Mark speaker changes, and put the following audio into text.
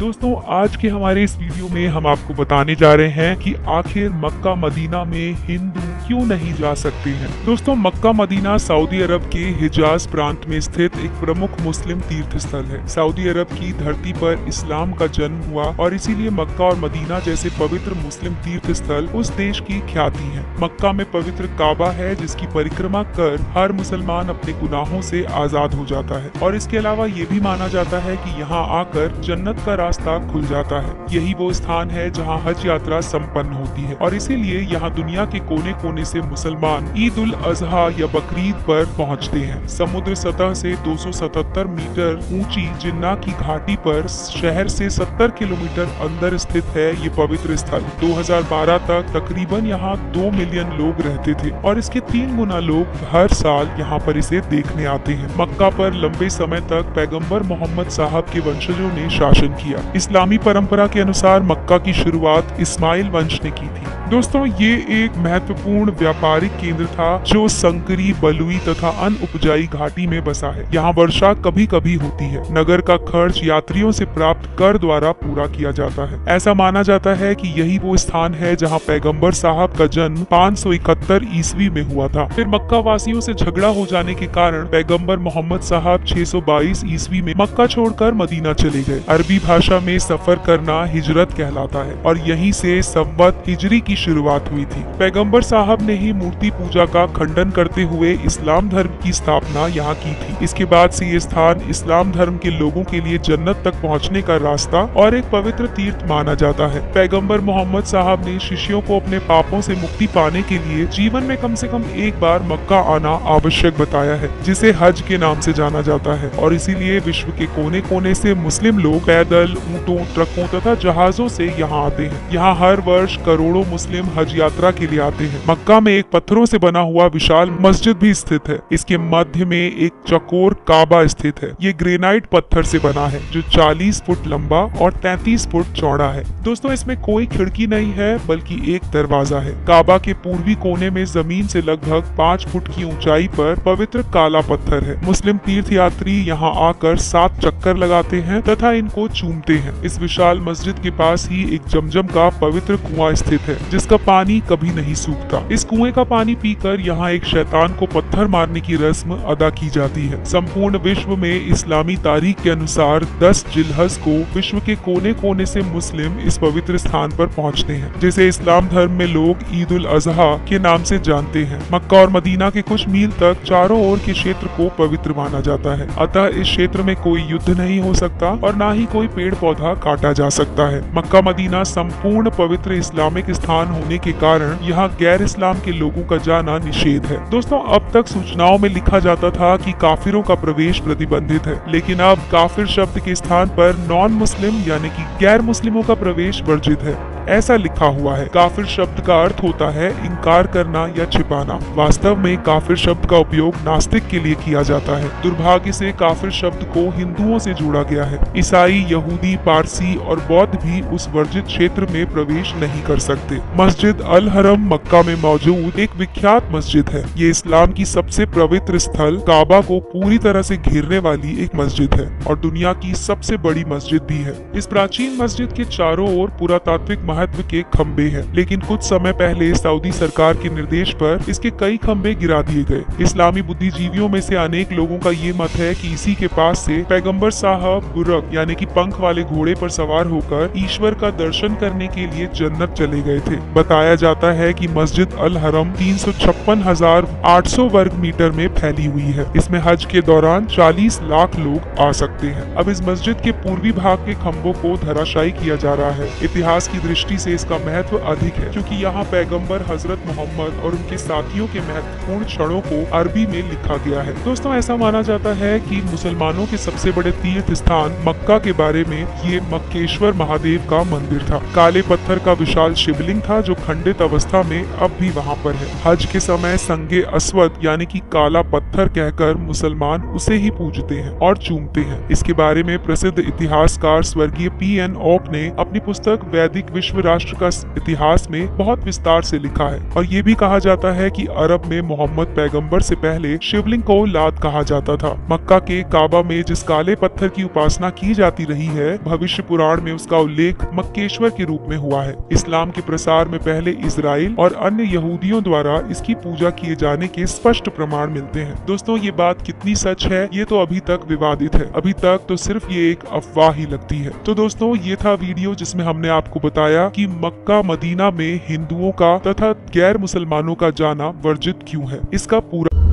Speaker 1: दोस्तों आज के हमारे इस वीडियो में हम आपको बताने जा रहे हैं कि आखिर मक्का मदीना में हिंदू क्यों नहीं जा सकते हैं। दोस्तों मक्का मदीना सऊदी अरब के हिजाज प्रांत में स्थित एक प्रमुख मुस्लिम तीर्थ स्थल है। सऊदी अरब की धरती पर इस्लाम का जन्म हुआ और इसीलिए मक्का और मदीना जैसे पवित्र मुस्लिम तीर्थ स्थल उस देश की ख्याति है। मक्का में पवित्र काबा है जिसकी परिक्रमा कर हर मुसलमान अपने गुनाहों से आजाद हो जाता है और इसके अलावा ये भी माना जाता है कि यहाँ आकर जन्नत का रास्ता खुल जाता है। यही वो स्थान है जहाँ हज यात्रा संपन्न होती है और इसीलिए यहाँ दुनिया के कोने कोने से मुसलमान ईद उल अजहा या बकरीद पर पहुँचते हैं। समुद्र सतह से 277 मीटर ऊंची जिन्ना की घाटी पर शहर से 70 किलोमीटर अंदर स्थित है ये पवित्र स्थल। 2012 तक तकरीबन यहाँ 2 मिलियन लोग रहते थे और इसके 3 गुना लोग हर साल यहाँ पर इसे देखने आते हैं। मक्का पर लंबे समय तक पैगंबर मोहम्मद साहब के वंशजों ने शासन किया। इस्लामी परंपरा के अनुसार मक्का की शुरुआत इस्माइल वंश ने की थी। दोस्तों ये एक महत्वपूर्ण व्यापारिक केंद्र था जो संकरी, बलुई तथा अन्य उपजाई घाटी में बसा है। यहाँ वर्षा कभी कभी होती है। नगर का खर्च यात्रियों से प्राप्त कर द्वारा पूरा किया जाता है। ऐसा माना जाता है कि यही वो स्थान है जहाँ पैगंबर साहब का जन्म 571 ईस्वी में हुआ था। फिर मक्का वासियों से झगड़ा हो जाने के कारण पैगंबर मोहम्मद साहब 622 ईस्वी में मक्का छोड़कर मदीना चले गए। अरबी भाषा में सफर करना हिजरत कहलाता है और यहीं से संवत हिजरी की शुरुआत हुई थी। पैगंबर साहब ने ही मूर्ति पूजा का खंडन करते हुए इस्लाम धर्म की स्थापना यहाँ की थी। इसके बाद से ये स्थान इस्लाम धर्म के लोगों के लिए जन्नत तक पहुँचने का रास्ता और एक पवित्र तीर्थ माना जाता है। पैगंबर मोहम्मद साहब ने शिष्यों को अपने पापों से मुक्ति पाने के लिए जीवन में कम से कम एक बार मक्का आना आवश्यक बताया है, जिसे हज के नाम से जाना जाता है और इसीलिए विश्व के कोने कोने से मुस्लिम लोग पैदल, ऊँटों, ट्रकों तथा जहाजों से यहाँ आते हैं। यहाँ हर वर्ष करोड़ों मुस्लिम हज यात्रा के लिए आते हैं। मक्का में एक पत्थरों से बना हुआ विशाल मस्जिद भी स्थित है। इसके मध्य में एक चकोर काबा स्थित है। ये ग्रेनाइट पत्थर से बना है जो 40 फुट लंबा और 33 फुट चौड़ा है। दोस्तों इसमें कोई खिड़की नहीं है बल्कि एक दरवाजा है। काबा के पूर्वी कोने में जमीन से लगभग 5 फुट की ऊंचाई पर पवित्र काला पत्थर है। मुस्लिम तीर्थ यात्री यहाँ आकर 7 चक्कर लगाते हैं तथा इनको चूमते हैं। इस विशाल मस्जिद के पास ही एक जमजम का पवित्र कुआं स्थित है जिसका पानी कभी नहीं सूखता। इस कुएं का पानी पीकर यहाँ एक शैतान को पत्थर मारने की रस्म अदा की जाती है। संपूर्ण विश्व में इस्लामी तारीख के अनुसार 10 जिलहज को विश्व के कोने कोने से मुस्लिम इस पवित्र स्थान पर पहुँचते हैं, जिसे इस्लाम धर्म में लोग ईद उल अजहा के नाम से जानते हैं। मक्का और मदीना के कुछ मील तक चारों ओर के क्षेत्र को पवित्र माना जाता है, अतः इस क्षेत्र में कोई युद्ध नहीं हो सकता और न ही कोई पेड़ पौधा काटा जा सकता है। मक्का मदीना संपूर्ण पवित्र इस्लामिक स्थान होने के कारण यहाँ गैर इस्लाम के लोगों का जाना निषेध है। दोस्तों अब तक सूचनाओं में लिखा जाता था कि काफिरों का प्रवेश प्रतिबंधित है, लेकिन अब काफिर शब्द के स्थान पर नॉन मुस्लिम यानी कि गैर मुस्लिमों का प्रवेश वर्जित है ऐसा लिखा हुआ है। काफिर शब्द का अर्थ होता है इनकार करना या छिपाना। वास्तव में काफिर शब्द का उपयोग नास्तिक के लिए किया जाता है। दुर्भाग्य से काफिर शब्द को हिंदुओं से जोड़ा गया है। ईसाई, यहूदी, पारसी और बौद्ध भी उस वर्जित क्षेत्र में प्रवेश नहीं कर सकते। मस्जिद अल हरम मक्का में मौजूद एक विख्यात मस्जिद है। ये इस्लाम की सबसे पवित्र स्थल काबा को पूरी तरह से घेरने वाली एक मस्जिद है और दुनिया की सबसे बड़ी मस्जिद भी है। इस प्राचीन मस्जिद के चारों ओर पुरातात्विक महत्व के खंबे हैं, लेकिन कुछ समय पहले सऊदी सरकार के निर्देश पर इसके कई खंबे गिरा दिए गए। इस्लामी बुद्धिजीवियों में से अनेक लोगों का ये मत है कि इसी के पास से पैगंबर साहब बुरक यानी कि पंख वाले घोड़े पर सवार होकर ईश्वर का दर्शन करने के लिए जन्नत चले गए थे। बताया जाता है कि मस्जिद अल हरम 356,800 वर्ग मीटर में फैली हुई है। इसमें हज के दौरान 40 लाख लोग आ सकते हैं। अब इस मस्जिद के पूर्वी भाग के खंभों को धराशायी किया जा रहा है। इतिहास की दृष्टि से इसका महत्व अधिक है क्योंकि यहाँ पैगंबर हजरत मोहम्मद और उनके साथियों के महत्वपूर्ण क्षणों को अरबी में लिखा गया है। दोस्तों ऐसा माना जाता है कि मुसलमानों के सबसे बड़े तीर्थ स्थान मक्का के बारे में ये मक्केश्वर महादेव का मंदिर था। काले पत्थर का विशाल शिवलिंग था जो खंडित अवस्था में अब भी वहाँ पर है। हज के समय संगे अस्वद यानी कि काला पत्थर कहकर मुसलमान उसे ही पूजते हैं और चूमते हैं। इसके बारे में प्रसिद्ध इतिहासकार स्वर्गीय P.N. ऑक ने अपनी पुस्तक वैदिक विश्व विश्व राष्ट्र का इतिहास में बहुत विस्तार से लिखा है। और ये भी कहा जाता है कि अरब में मोहम्मद पैगंबर से पहले शिवलिंग को लात कहा जाता था। मक्का के काबा में जिस काले पत्थर की उपासना की जाती रही है, भविष्य पुराण में उसका उल्लेख मक्केश्वर के रूप में हुआ है। इस्लाम के प्रसार में पहले इजराइल और अन्य यहूदियों द्वारा इसकी पूजा किए जाने के स्पष्ट प्रमाण मिलते हैं। दोस्तों, ये बात कितनी सच है ये तो अभी तक विवादित है। अभी तक तो सिर्फ ये एक अफवाह ही लगती है। तो दोस्तों, ये था वीडियो जिसमें हमने आपको बताया कि मक्का मदीना में हिंदुओं का तथा गैर मुसलमानों का जाना वर्जित क्यों है। इसका पूरा